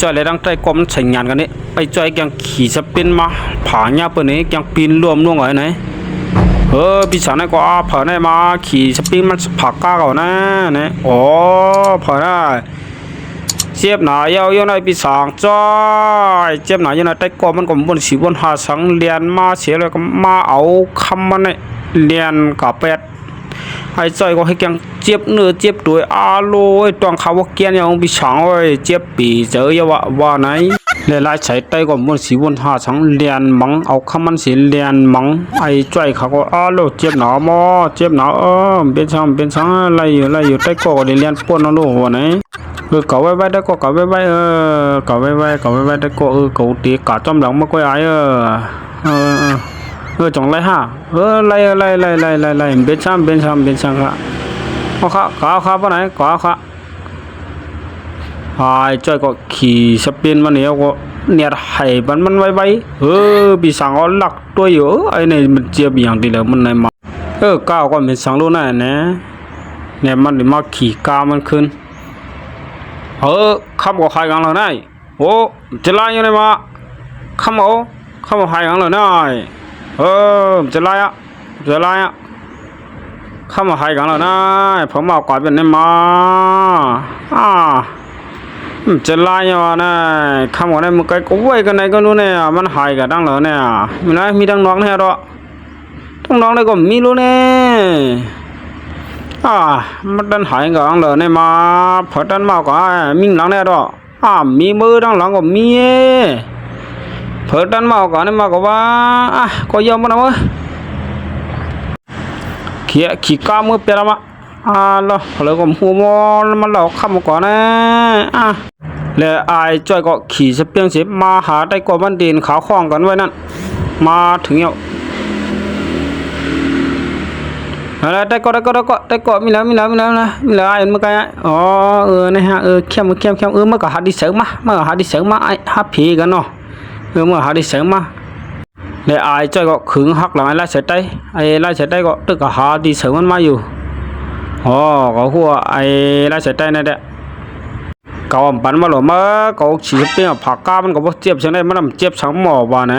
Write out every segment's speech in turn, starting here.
จอยเลยตั้งใจกลมใช้งานกันนี่ไอ้จอยยังขี่สปินมาผาเนี่ยเปิดนี้ยังปีนรวมล่วงไหนพี่สาวนี่ก็เผาได้มาขี่สปินมันผักก้าก่อนนะเนี่ยโอ้เผาได้เจ็บหนาเย้าในพี่สาวจ้อยเจ็บหนาเย้าในใต้กลมมันก็บนสีบนหาสังเลียนมาเสียเลยก็มาเอาคำมันเนี่ยเลียนกับเป็ดไอ้จอยก็ให้ยังเจ็บเนื้อเจ็บตัวโลยตอนเขาว่าเกียนยังพี่สาวเจ็บปีเจอเยาว่าไหนหลายใช้ใต้ก็บนสีบนหาสังเลียนมังเอาคำมันสีเลียนมังไอ้จอยเขาก็โลเจ็บหนาหมอเจ็บหนาเป็นช่างอะไรอยู่ใต้ก็เลียนปนเอาโลหัวไหนเก่าไว้ได้ก็เก่าไว้เก่าไว้ได้ก็เก่าตีกาจอมหลังมาก็ไอ้จงไรฮะไล่เป็นช่างค่ะข้าปะไหนข้าไอ้จ้อยก็ขี่สปินมาเนี่ยก็เนี่ยไห้มันไว้ปีสังเอาหลักตัวอยู่ไอ้เนี่ยมันเจี๊ยบอย่างดีเลยมันไหนมาก้าวก็เป็นสังรู้น่ะเนี่ยมันมาขี่กามันขึ้นขับก็หายกันเลยนายโอ้จะไล่ยังไงมาขับหายกันเลยนายจะไล่ข้ามาหายกันแล้วนะผมเอากวาดเป็นนี่มาจะไล่ยังวะนะข้ามาเนี่ยมันไกลก็ไว้กันไหนก็รู้เนี่ยมันหายกันดังแล้วเนี่ยมีดังน้องเนี่ยหรอดังน้องเลยก็มีรู้เนี่ยมันดันหายกันดังแล้วเนี่ยมาพอดันมาก็มิ่งหลังเนี่ยหรอมีมือดังหลังก็มีเพิดดันมาก่อนนี่มาก็ว่าก็ยอมมันนะมั้งขี่ก้ามือเปียละมาแล้วเลยก็หัวมันหลอกข้ามก่อนนะแล้วไอ้จ้อยก็ขี่สเปียงเสียมาหาได้กว่ามันดินขาวคล้องกันไว้นั่นมาถึงอะไรได้ก็มีแล้วนะไอ้เมื่อกี้นะฮะเข้มเมื่อก็หาดิเสริมมาไอ้หาผีกันเนาะเมื่อหาดิเสริมมาเลยไอ้จ้อยก็ขึงหักหลังไอ้ไล่เสร็จได้ก็ตึกก็หาดิเสริมมันมาอยู่ก็หัวไอ้ไล่เสร็จได้นั่นแหละเขาปั่นมาหรอมาเขาฉีดเปี้ยผักกามันก็บ่เจ็บใช่ไหมมันเจ็บสังหมอว่าไหน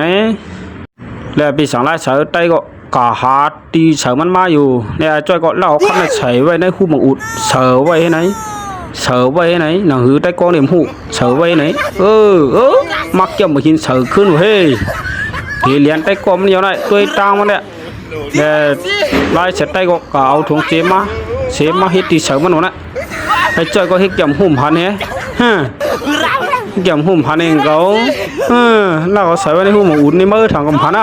แล้วปีสังไล่เสร็จได้ก็หาดิเสริมมันมาอยู่เนี่ยจ้อยก็เล่าขั้นใส่ไว้ในคู่มังอุดเสริมไว้ไหนหนังหือได้ก้อนเหลี่ยมหูเสริมไว้ไหนมักเกี่ยวมาหินเสริมขึ้นเฮ้ยทีเลี้ยนได้ก้อนมันอยู่ไหนตัวตังมันเนี่ยไล่เสร็จได้ก็เอาถุงเสียมาเฮ็ดดิเสริมมันหนูนะไอ้จ้อยก็เฮ็ดเกี่ยมหุ่มพันเนี่ยเกี่ยมหุ่มพันเองเขาแล้วก็ใส่ไว้ในหุ่มอุ่นในมือถังกำพัน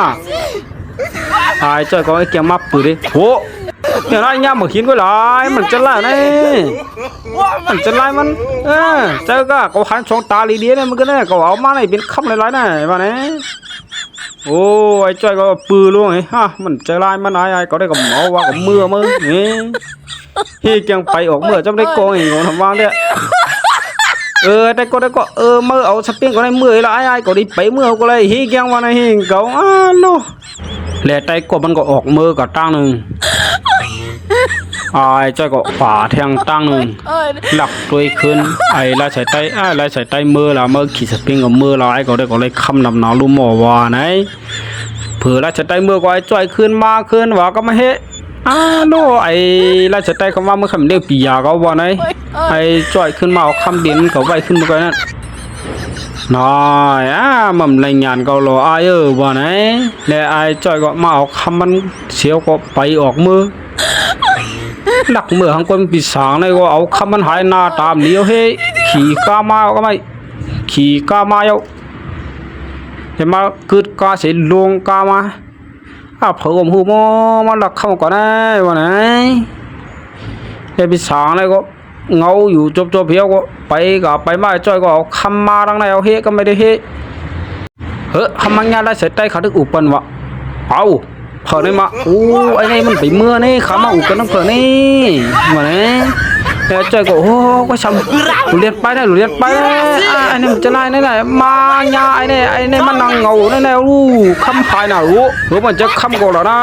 ไอ้จ้อยก็ไอ้เกี่ยมมาปืนดิโหเนี่ยนะย่ามาหินก็หลายมันจะไล่มันเจ้าก็เขาหันช่องตาลีเดียเนี่ยมันก็เนี่ยเขาเอามาในเป็นคำหลายๆนะว่าเนี่ยโอ้ไอ้จ้อยก็ปืนluônไอ้มันจะไล่มันไอ้ก็ได้กับหมอว่ากับมือนี่ที่จังไปออกเมื่อจำได้โกงอีกของทำวางเนี่ยได้ก็มือเอาสปริงก็ได้มือละไอ้ก็ได้ไปมือก็เลยฮีแกงวันนี้เขาโลแล้วได้ก็มันก็ออกมือกับตั้งหนึ่งไอ้จ้อยก็ฝ่าแทงตั้งหนึ่งหลักตัวขึ้นไอ้ลายใส่ใต้มือละมือขี่สปริงกับมือละไอ้ก็ได้ก็เลยคำนำหนาวรู้หมอว่าไหนเผื่อลายใส่ใต้มือก็ไอ้จ้อยขึ้นว่าก็ไม่เฮโลไอ้ลายใส่ใต้คำว่ามือคำเรียกปียาก็ว่าไหนไอ้จ้อยขึ้นมาเอาคำเด่นก็ไว้ขึ้นมาก่อนนั่นน้อยมันรายงานก็รอไอ้ว่าไหนแล้วไอ้จ้อยก็มาเอาคำมันเสียวก็ไปออกมือหลักมือของคนปีศาจเลยก็เอาคำมันหายหน้าตามเลี้ยวเฮ้ขี่กามาก็ไม่ขี่กามาเยอะเห็นมาเกิดกาเสียลงกามาเผื่อผมหูมันหลักเข้าก่อนได้วันไหนแต่ปีศาจเลยก็เงาอยู่จบเพียวก็ไปมาจ้อยก็เอาคำมาดังไหนเอาเฮ้ก็ไม่ได้เฮ้คำมันงานได้เสร็จได้ขาดอุปนวะเอาเผื่อนี่มาไอ้นี่มันไปเมื่อนี่ขามาอุปกันเผื่อนี่วันนี้แต่จ้อยก็ก็ช้ำเรียนไปได้ไอ้นี่มันจะไล่นี่มาญาไอ้นี่มันนั่งเงานี่คำพายน่ะรู้มันจะคำก่อนแล้วนะ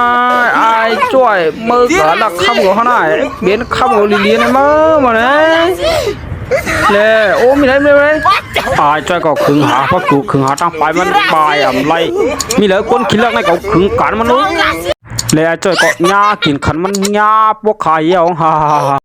ไอ้จ้อยมือก็หลักคำก่อนเขาหน่อยเบียนคำก่อนเรียนนี่มาเนี่ย เล่โอ้มีไรใจก็ขึงหาเพราะกูขึงหาตั้งไปมันบายไรมีเหลือคนคิดเรื่องในก็ขึงการมันนู้นเล่ใจก็หญ้ากินขันมันหญ้าพวกไข่เอาฮ่า